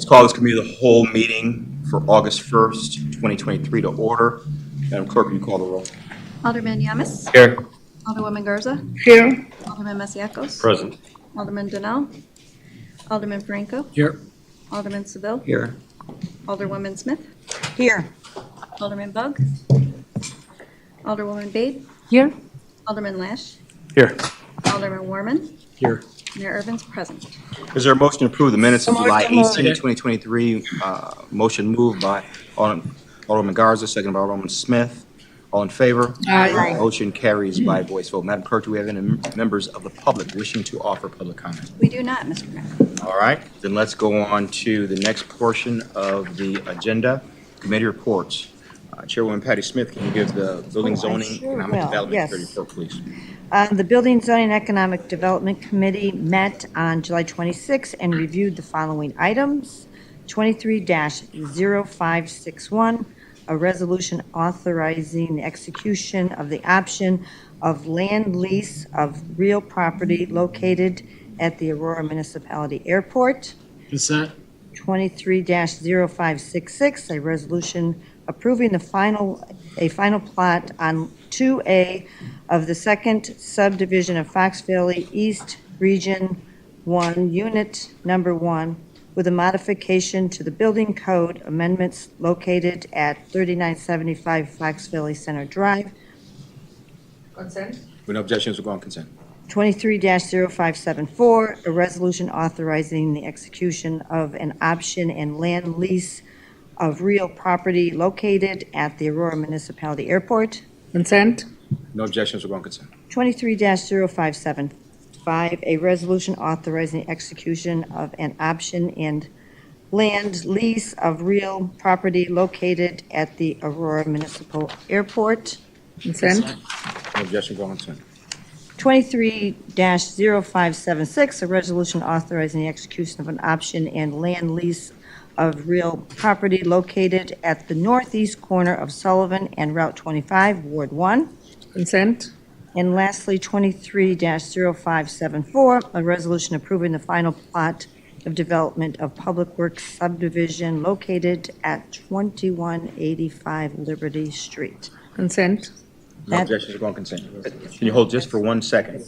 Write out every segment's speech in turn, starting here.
call this committee of the whole meeting for August 1st, 2023 to order. Madam Clerk, will you call the roll? Alderman Yamas. Here. Alderwoman Garza. Here. Alderman Masiacos. Present. Alderman Donnell. Alderman Franco. Here. Alderman Seville. Here. Alderwoman Smith. Here. Alderman Bug. Alderwoman Bade. Here. Alderman Lash. Here. Alderman Warman. Here. Mayor Irvin's present. Is there a motion to approve the minutes of So July moved. 18, 2023? Motion moved by Alderman Garza, second by Alderman Smith. All in favor? Aye. Motion carries by voice vote. Madam Clerk, do we have any members of the public wishing to offer public comment? We do not, Mr. Mayor. All right, then let's go on to the next portion of the agenda, committee reports. Chairwoman Patty Smith, can you give the Building, Zoning, sure Economic will, Development yes. Committee report, please? The Building, Zoning, and Economic Development Committee met on July 26 and reviewed the following items. 23-0561, a resolution authorizing the execution of the option of land lease of real property located at the Aurora Municipality Airport. Consent. 23-0566, a resolution approving a final plot on 2A of the second subdivision of Fox Valley East Region 1, Unit Number 1, with a modification to the building code amendments located at 3975 Fox Valley Center Drive. With no objections, we'll go on consent. 23-0574, a resolution authorizing the execution of an option and land lease of real property located at the Aurora Municipality Airport. Consent. No objections, we'll go on consent. 23-0575, a resolution authorizing the execution of an option and land lease of real property located at the Aurora Municipal Airport. Consent. No objections, we'll go on consent. 23-0576, a resolution authorizing the execution of an option and land lease of real property located at the northeast corner of Sullivan and Route 25, Ward 1. Consent. And lastly, 23-0574, a resolution approving the final plot of development of Public Works subdivision located at 2185 Liberty Street. Consent. No That- objections, we'll go on consent. Can you hold just for 1 second?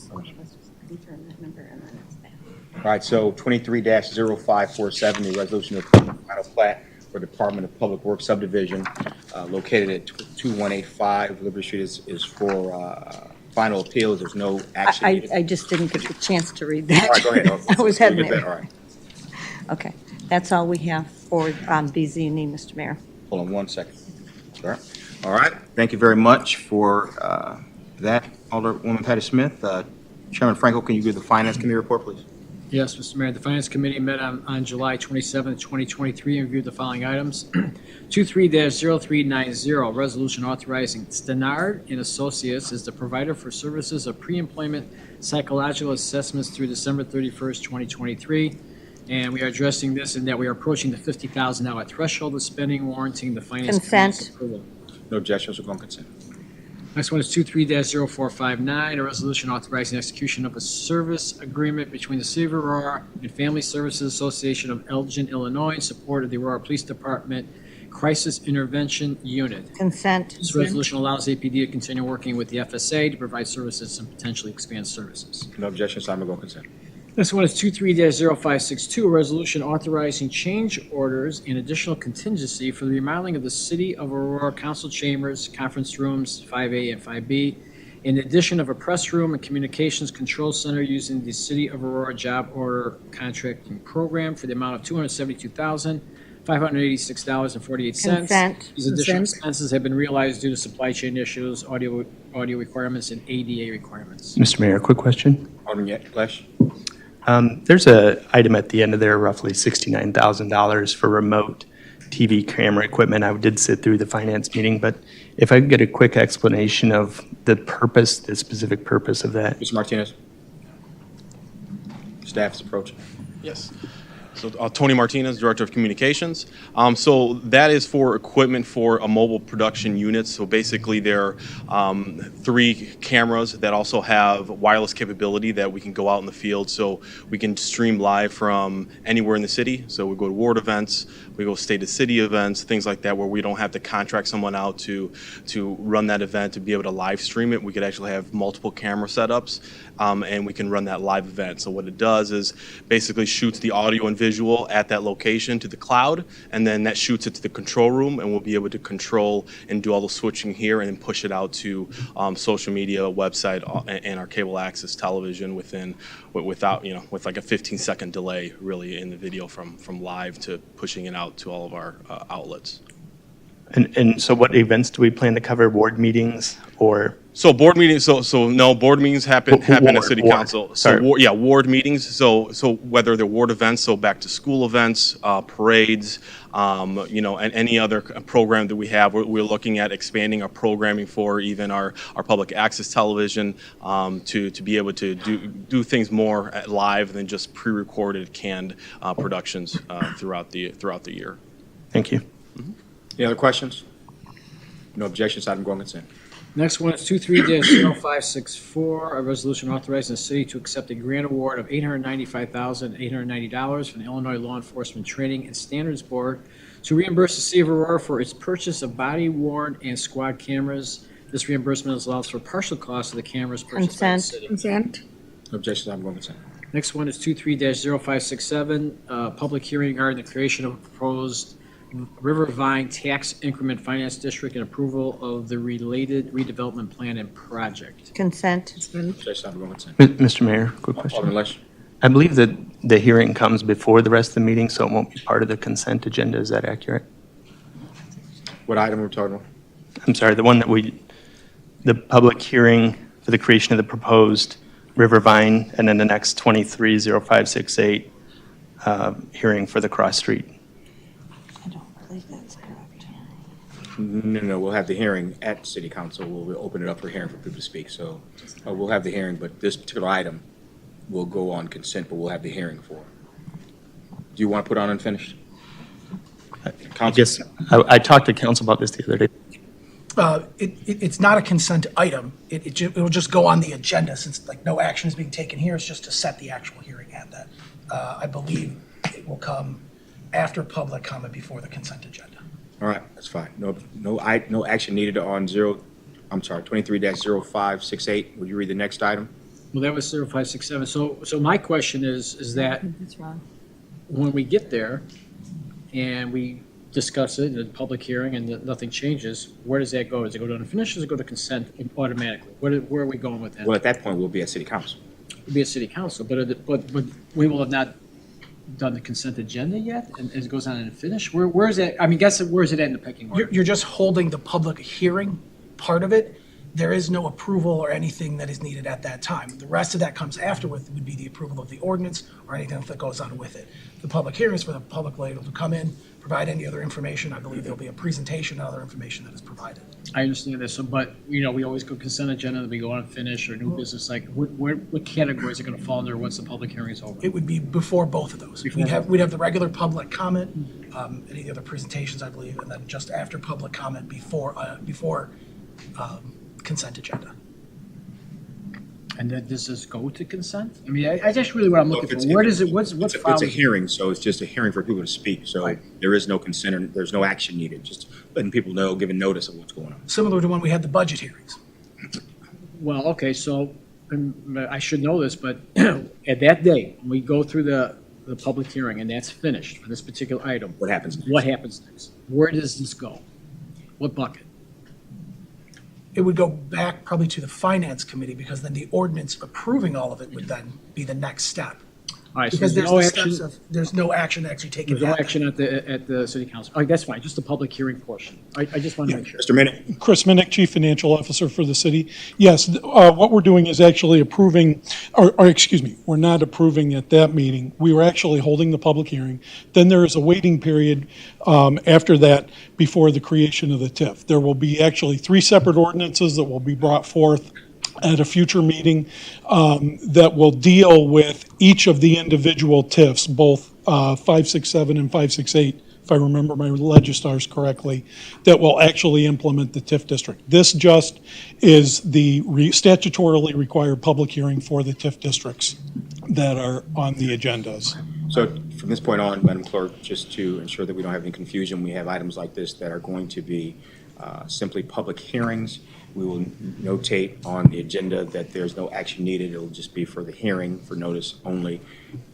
All right, so 23-0547, the resolution of the final plat for Department of Public Works subdivision located at 2185 Liberty Street is for final appeals. There's no action needed. I just didn't get the chance to read All that. right, go ahead. I was We'll heading get that. there. All right, Okay, that's all we have for these evening, Mr. Mayor. hold on 1 second. All right, thank you very much for that, Alderwoman Patty Smith. Chairman Franco, can you give the Finance Committee report, please? Yes, Mr. Mayor. The Finance Committee met on July 27, 2023, and reviewed the following items. 23-0390, resolution authorizing Stenard and Associates as the provider for services of pre-employment psychological assessments through December 31st, 2023. And we are addressing this in that we are approaching the $50,000 threshold of spending, warranting the Finance Committee's Consent. approval. No objections, we'll go on consent. Next one is 23-0459, a resolution authorizing execution of a service agreement between the City of Aurora and Family Services Association of Elgin, Illinois, in support of the Aurora Police Department Crisis Intervention Unit. Consent. This resolution allows APD to continue working with the FSA to provide services and potentially expand services. No objections, time to go on consent. Next one is 23-0562, a resolution authorizing change orders and additional contingency for the remodeling of the City of Aurora Council Chambers, Conference Rooms 5A and 5B, in addition of a press room and communications control center using the City of Aurora Job Order Contracting Program for the amount of $272,586.48. Consent. These additional Consent. expenses have been realized due to supply chain issues, audio requirements, and ADA requirements. Mr. Mayor, quick question. Alderman Flesh? There's a item at the end of there, roughly $69,000 for remote TV camera equipment. I did sit through the finance meeting, but if I could get a quick explanation of the purpose, the specific purpose of that. Mr. Martinez? Staff is approaching. Yes. Tony Martinez, Director of Communications. So that is for equipment for a mobile production unit. So basically they're 3 cameras that also have wireless capability that we can go out in the field. So we can stream live from anywhere in the city. So we go to ward events, we go state to city events, things like that, where we don't have to contract someone out to run that event to be able to live stream it. We could actually have multiple camera setups, and we can run that live event. So what it does is basically shoots the audio and visual at that location to the cloud, and then that shoots it to the control room, and we'll be able to control and do all the switching here and then push it out to social media, website, and our cable access television without, with like a 15-second delay really in the video from live to pushing it out to all of our outlets. And so what events do we plan to cover? Ward meetings or? So board meetings, no, board meetings happen at city Ward. council. Sorry. Ward meetings, so whether they're ward events, so back to school events, parades, and any other program that we have, we're looking at expanding our programming for even our public access television, to be able to do things more live than just pre-recorded canned productions throughout the year. Thank you. Any other questions? No objections, item go on consent. Next one is 23-0564, a resolution authorizing the city to accept a grant award of $895,890 from the Illinois Law Enforcement Training and Standards Board to reimburse the city of Aurora for its purchase of body-worn and squad cameras. This reimbursement allows for partial cost of the cameras purchased by the Consent. city. Consent. No objections, item go on consent. Next one is 23-0567, public hearing regarding the creation of a proposed Rivervine Tax Increment Finance District and approval of the related redevelopment plan and project. Consent. Consent. Objections, item go on consent. Mr. Mayor, quick question. Alderman Lesh. I believe that the hearing comes before the rest of the meeting, so it won't be part of the consent agenda. Is that accurate? What item are we talking about? I'm sorry, the one that the public hearing for the creation of the proposed Rivervine, and then the next 230568 hearing for the cross street. I don't believe that's correct. No, we'll have the hearing at city council. We'll open it up for hearing for people to speak. So we'll have the hearing, but this particular item will go on consent, but we'll have the hearing for it. Do you want to put on unfinished? I Council? guess, I talked to council about this the other day. It's not a consent item. It will just go on the agenda since no action is being taken here. It's just to set the actual hearing at that. I believe it will come after public comment before the consent agenda. All right, that's fine. No action needed on 23-0568. Will you read the next item? Well, that was 0567. So my question is that That's wrong. when we get there and we discuss it in a public hearing and nothing changes, where does that go? Does it go to unfinished or does it go to consent automatically? Where are we going with that? Well, at that point, we'll be at city council. It'll be a city council, but we will have not done the consent agenda yet, and it goes on and finished? Where is that? I mean, where is it at in the pecking order? You're just holding the public hearing part of it. There is no approval or anything that is needed at that time. The rest of that comes afterward would be the approval of the ordinance or anything else that goes on with it. The public hearing is for the public label to come in, provide any other information. I believe there'll be a presentation and other information that is provided. I understand this, but we always go consent agenda, then we go on and finish or new business. Like, what categories are going to fall under once the public hearing is over? It would be before both of those. We'd have the regular public comment, any other presentations, I believe, and then just after public comment before consent agenda. And then does this go to consent? I mean, I just really what I'm looking for. Where does it? What's It's a following? hearing, so it's just a hearing for people to speak. So Right. there is no consent, and there's no action needed, just letting people know, giving notice of what's going on. Similar to when we had the budget hearings. Well, okay, so I should know this, but at that day, when we go through the public hearing and that's finished for this particular item, What happens next? what happens next? Where does this go? What bucket? It would go back probably to the finance committee because then the ordinance approving all of it would then be the next step. All right, so Because there's there's no the action, steps of, there's no action actually taken there's no yet. action at the city council. All right, that's fine, just the public hearing portion. I just want to make sure. Mr. Minnick? Chris Minnick, Chief Financial Officer for the city. Yes, what we're doing is actually approving, or excuse me, we're not approving at that meeting. We were actually holding the public hearing. Then there is a waiting period after that before the creation of the TIF. There will be actually 3 separate ordinances that will be brought forth at a future meeting that will deal with each of the individual TIFs, both 567 and 568, if I remember my legistars correctly, that will actually implement the TIF district. This just is the statutorily required public hearing for the TIF districts that are on the agendas. So from this point on, Madam Clerk, just to ensure that we don't have any confusion, we have items like this that are going to be simply public hearings. We will notate on the agenda that there's no action needed. It'll just be for the hearing, for notice only.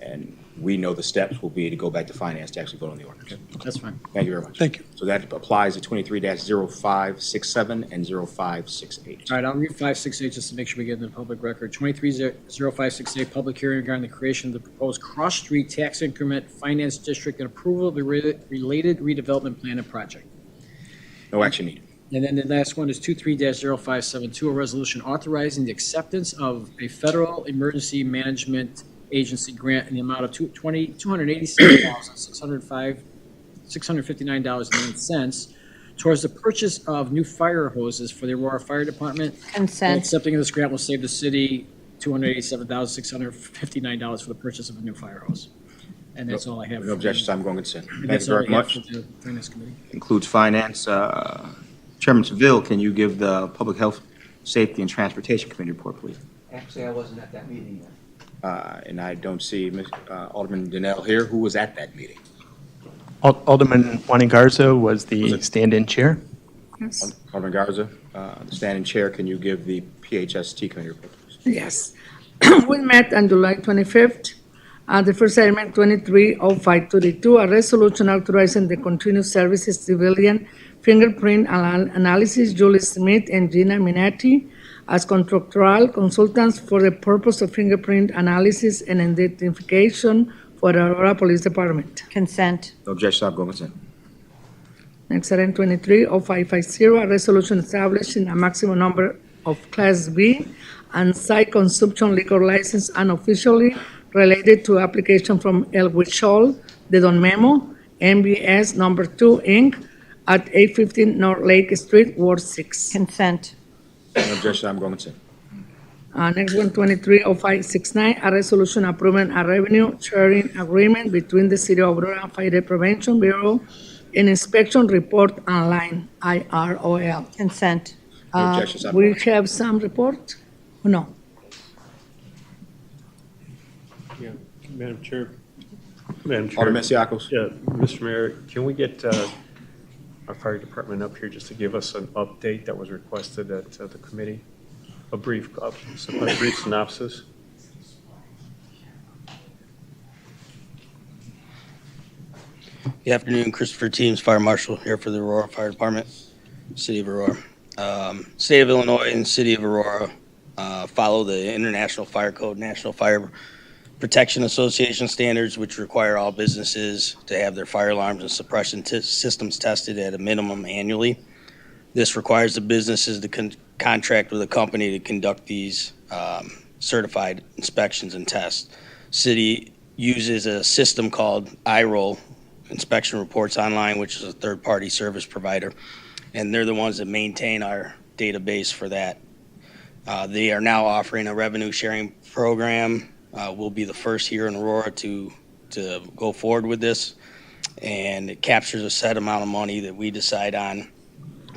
And we know the steps will be to go back to finance to actually vote on the ordinance. That's fine. Thank you very much. Thank you. So that applies to 23-0567 and 0568. All right, I'll read 568 just to make sure we get in the public record. 23-0568, public hearing regarding the creation of the proposed cross-street tax increment finance district and approval of the related redevelopment plan and project. No action needed. And then the last one is 23-0572, a resolution authorizing the acceptance of a federal emergency management agency grant in the amount of $287,659.09 towards the purchase of new fire hoses for the Aurora Fire Department. And Consent. accepting of this grant will save the city $287,659 for the purchase of a new fire hose. And that's all I have. No objections, I'm going to consent. And Thank that's you all very I have much. for the Finance Committee. Includes finance. Chairman Seville, can you give the Public Health, Safety, and Transportation Committee report, please? Actually, I wasn't at that meeting yet. And I don't see Alderman Donnell here. Who was at that meeting? Alderman Juan Garza was the stand-in chair. Yes. Alderman Garza, the standing chair, can you give the PHST Committee report, please? Yes. We met on July 25th. The first item, 23-0532, a resolution authorizing the continuous services civilian fingerprint analysis, Julie Smith and Gina Minetti, as contractual consultants for the purpose of fingerprint analysis and identification for the Aurora Police Department. Consent. No objections, I'm going to consent. Next item, 23-0550, a resolution establishing a maximum number of Class B and site consumption liquor license unofficially related to application from El Huichol, the Don Memo, MBS number 2, Inc., at 815 North Lake Street, Ward 6. Consent. No objections, I'm going to consent. Next one, 23-0569, a resolution approving a revenue sharing agreement between the City of Aurora Fire Prevention Bureau and Inspection Report Online, IROL. Consent. No objections, I'm We going. have some report? No. Yeah, Madam Chair. Madam Chair. Alderman Siakos. Yeah, Mr. Mayor, can we get our fire department up here just to give us an update that was requested at the committee? A brief synopsis. Good afternoon, Christopher Teams, Fire Marshal, here for the Aurora Fire Department, City of Aurora. State of Illinois and City of Aurora follow the International Fire Code, National Fire Protection Association standards, which require all businesses to have their fire alarms and suppression systems tested at a minimum annually. This requires the businesses to contract with a company to conduct these certified inspections and tests. City uses a system called IROL, Inspection Reports Online, which is a third-party service provider, and they're the ones that maintain our database for that. They are now offering a revenue sharing program. We'll be the first here in Aurora to go forward with this, and it captures a set amount of money that we decide on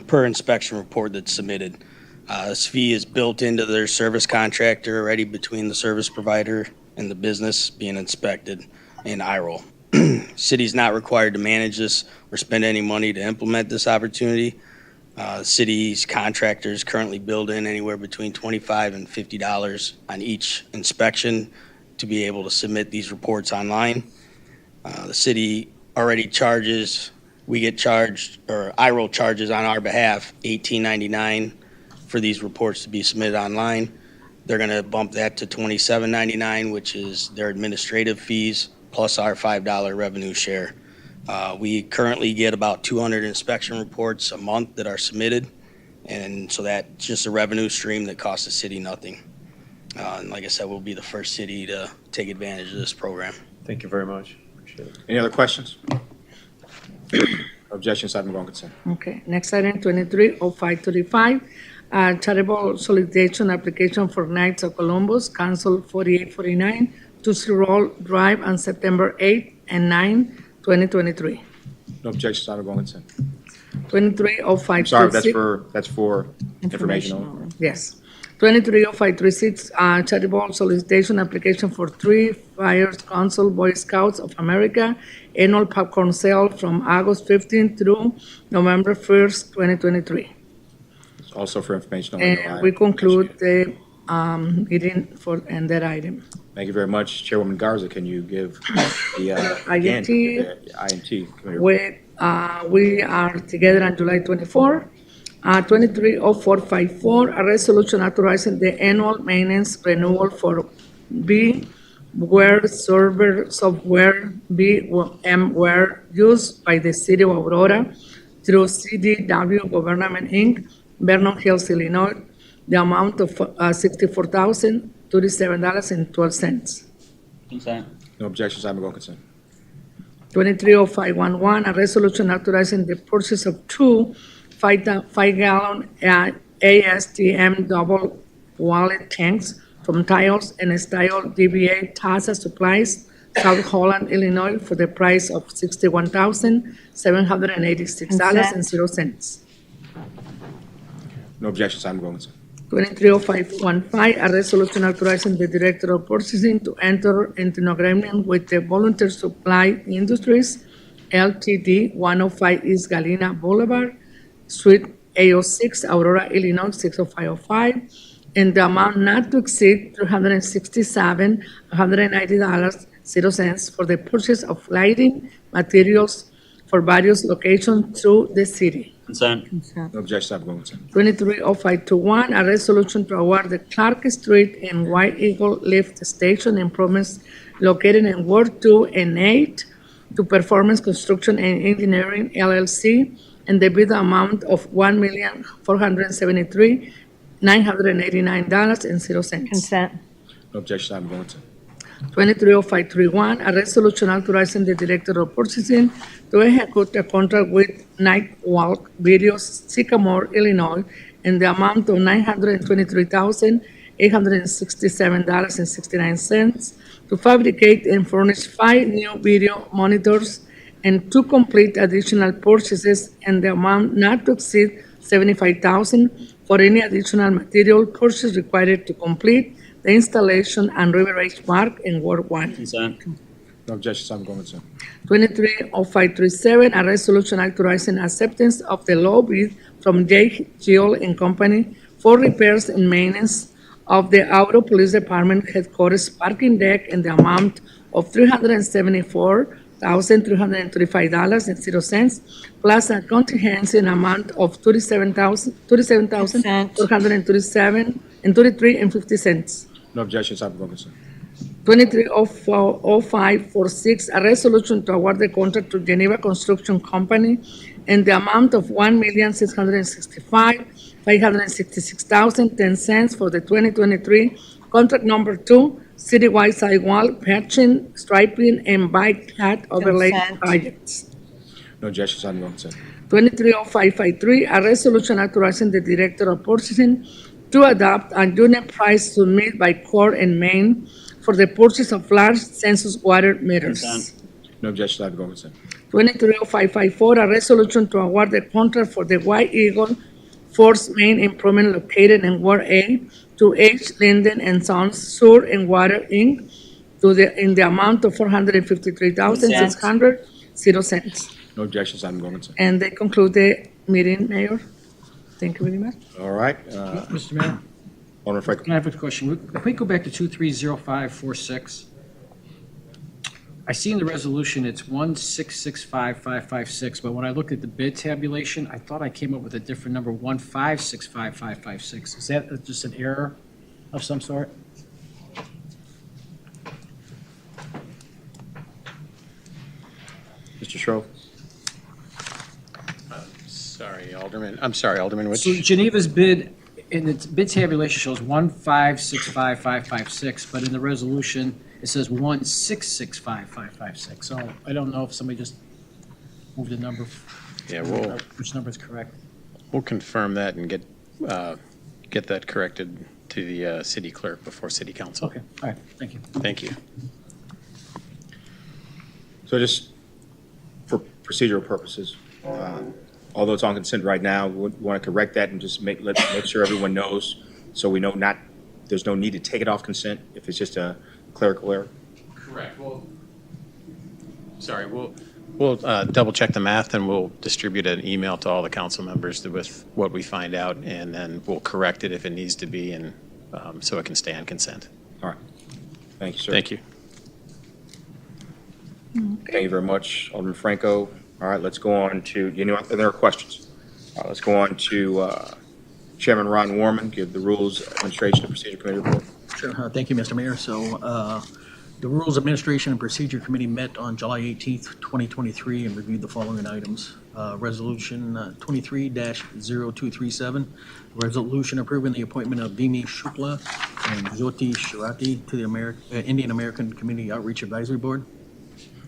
per inspection report that's submitted. This fee is built into their service contractor already between the service provider and the business being inspected in IROL. City's not required to manage this or spend any money to implement this opportunity. City's contractors currently build in anywhere between $25 and $50 on each inspection to be able to submit these reports online. The city already charges, we get charged, or IROL charges on our behalf, $18.99 for these reports to be submitted online. They're going to bump that to $27.99, which is their administrative fees, plus our $5 revenue share. We currently get about 200 inspection reports a month that are submitted, and so that's just a revenue stream that costs the city nothing. And like I said, we'll be the first city to take advantage of this program. Thank you very much. Appreciate it. Any other questions? Objections, item going consent. Okay, next item, 23-0535, charitable solicitation application for Knights of Columbus, Council 4849, to Roll Drive on September 8 and 9, 2023. No objections, Honorable consent. 230536. I'm sorry, that's for information only. Yes. 230536, charitable solicitation application for 3 Fire Council Boy Scouts of America annual popcorn sale from August 15th through November 1st, 2023. It's also for information only. no And we item. conclude the meeting and that item. Thank you very much. Chairwoman Garza, can you give the INT. the INT committee? We are together on July 24. 230454, a resolution authorizing the annual maintenance renewal for VMware server software, VMware, used by the city of Aurora through CDW Government Inc., Vernon Hills, Illinois, the amount of $64,037.12. Consent. No objections, I'm going consent. 230511, a resolution authorizing the purchase of 2 5-gallon ASTM double wallet tanks from Tiles and Style DBA Taza Supplies, South Holland, Illinois, for the price of $61,786.00. No objections, I'm going consent. 230515, a resolution authorizing the Director of Purchasing to enter into an agreement with the Volunteer Supply Industries, LTD, 105 East Galena Boulevard, Suite A06, Aurora, Illinois, 60505, in the amount not to exceed $367,190.00 for the purchase of lighting materials for various locations through the city. Consent. No objections, I'm going consent. 230521, a resolution to award the Clark Street and White Eagle Lift Station improvements located in Ward 2 and 8 to Performance Construction and Engineering LLC and the bid amount of $1,473,989.00. Consent. No objections, I'm going consent. 230531, a resolution authorizing the Director of Purchasing to execute a contract with Nightwalk Videos, Sycamore, Illinois, in the amount of $923,867.69 to fabricate and furnish 5 new video monitors and to complete additional purchases in the amount not to exceed $75,000 for any additional material purchase required to complete the installation and River Edge Park in Ward 1. Consent. No objections, I'm going consent. 230537, a resolution authorizing acceptance of the low bid from J. Gill and Company for repairs and maintenance of the Aurora Police Department headquarters parking deck in the amount of $374,335.00 plus a contingency amount of $37,437.33 No objections, I'm going consent. 230546, a resolution to award the contract to Geneva Construction Company in the amount of $1,665,566.10 for the 2023 contract number 2, citywide sidewalk patching, striping, and bike path overlay Consent. projects. No objections, I'm going consent. 230553, a resolution authorizing the Director of Purchasing to adopt a unit price submitted by Core and Main for the purchase of large census water meters. Consent. No objections, I'm going consent. 230554, a resolution to award the contract for the White Eagle Force Main Improvement located in Ward A to H. Linden and Sons Sewer and Water, Inc., in the amount of $453,600.00. No objections, I'm going consent. And they conclude the meeting, Mayor. Thank you very much. All right. Mr. Mayor, Alderman Franklin. can I have a question? If we go back to 230546, I see in the resolution it's 1665556, but when I looked at the bid tabulation, I thought I came up with a different number, 1565556. Is that just an error of some sort? Mr. Shrove. I'm sorry, Alderman, which, So Geneva's bid, in its bid tabulation shows 1565556, but in the resolution, it says 1665556. So I don't know if somebody just moved the number, yeah, which number is correct. we'll confirm that and get get that corrected to the city clerk before city council. Okay, all right, thank you. Thank you. So just for procedural purposes, although it's on consent right now, we want to correct that and just make sure everyone knows, so we know there's no need to take it off consent if it's just a clerical error. Correct. Well, sorry, we'll double check the math and we'll distribute an email to all the council members with what we find out, and then we'll correct it if it needs to be, and so it can stay on consent. All right. Thank you, sir. Thank you. Thank you very much, Alderman Franco. All right, let's go on to, are there questions? All right, let's go on to Chairman Ron Warman, give the Rules Administration and Procedure Committee report. Sure. Thank you, Mr. Mayor. So the Rules Administration and Procedure Committee met on July 18th, 2023, and reviewed the following items. Resolution 23-0237, resolution approving the appointment of Vimi Shukla and Jyoti Sharati to the Indian American Community Outreach Advisory Board.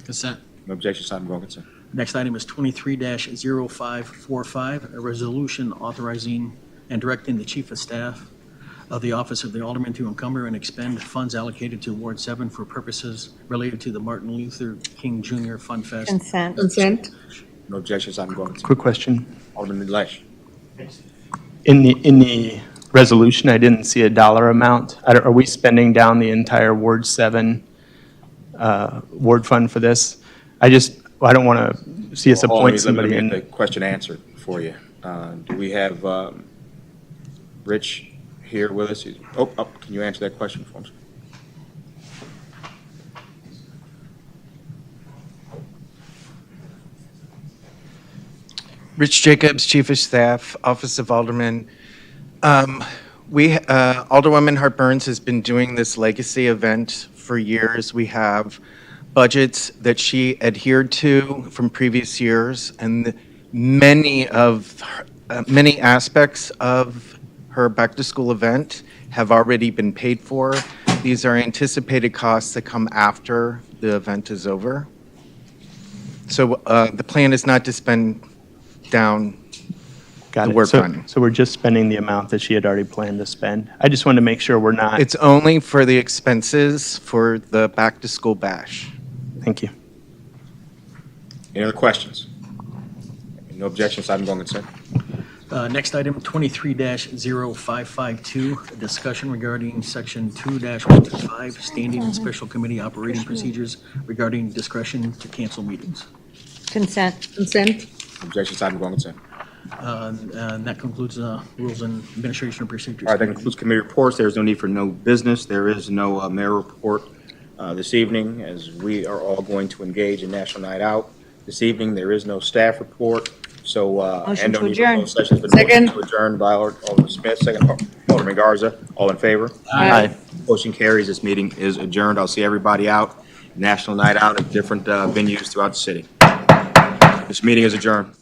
Consent. No objection, item on consent. Next item is 23-0545, a resolution authorizing and directing the Chief of Staff of the Office of the Alderman to encumber and expend funds allocated to Ward 7 for purposes related to the Martin Luther King Jr. Fun Fest. Consent. Consent. No objections, item on consent. Quick question. Alderman Lesh. In the resolution, I didn't see a dollar amount. Are we spending down the entire Ward 7 ward fund for this? I don't want to see us appoint somebody Let me in. get the question answered for you. Do we have Rich here with us? Can you answer that question for us? Rich Jacobs, Chief of Staff, Office of Alderman. Alderwoman Hart Burns has been doing this legacy event for years. We have budgets that she adhered to from previous years, and many aspects of her back-to-school event have already been paid for. These are anticipated costs that come after the event is over. So the plan is not to spend down Got the it. word So, fund. so we're just spending the amount that she had already planned to spend. I just wanted to make sure we're not. It's only for the expenses for the back-to-school bash. Thank you. Any other questions? No objections, item on consent. Next item, 23-0552, a discussion regarding Section 2-125, Standing and Special Committee Operating Procedures regarding discretion to cancel meetings. Consent. Consent. Objections, item on consent. And that concludes Rules and Administration and Procedures. All right, that concludes committee reports. There is no need for no business. There is no mayor report this evening, as we are all going to engage in National Night Out this evening. There is no staff report, so. Motion and no to need for adjourn. closed session. It's been Second. motioned to adjourn by Alderman Smith, second Alderman Garza. All in favor? Aye. Motion carries. This meeting is adjourned. I'll see everybody out, National Night Out at different venues throughout the city. This meeting is adjourned.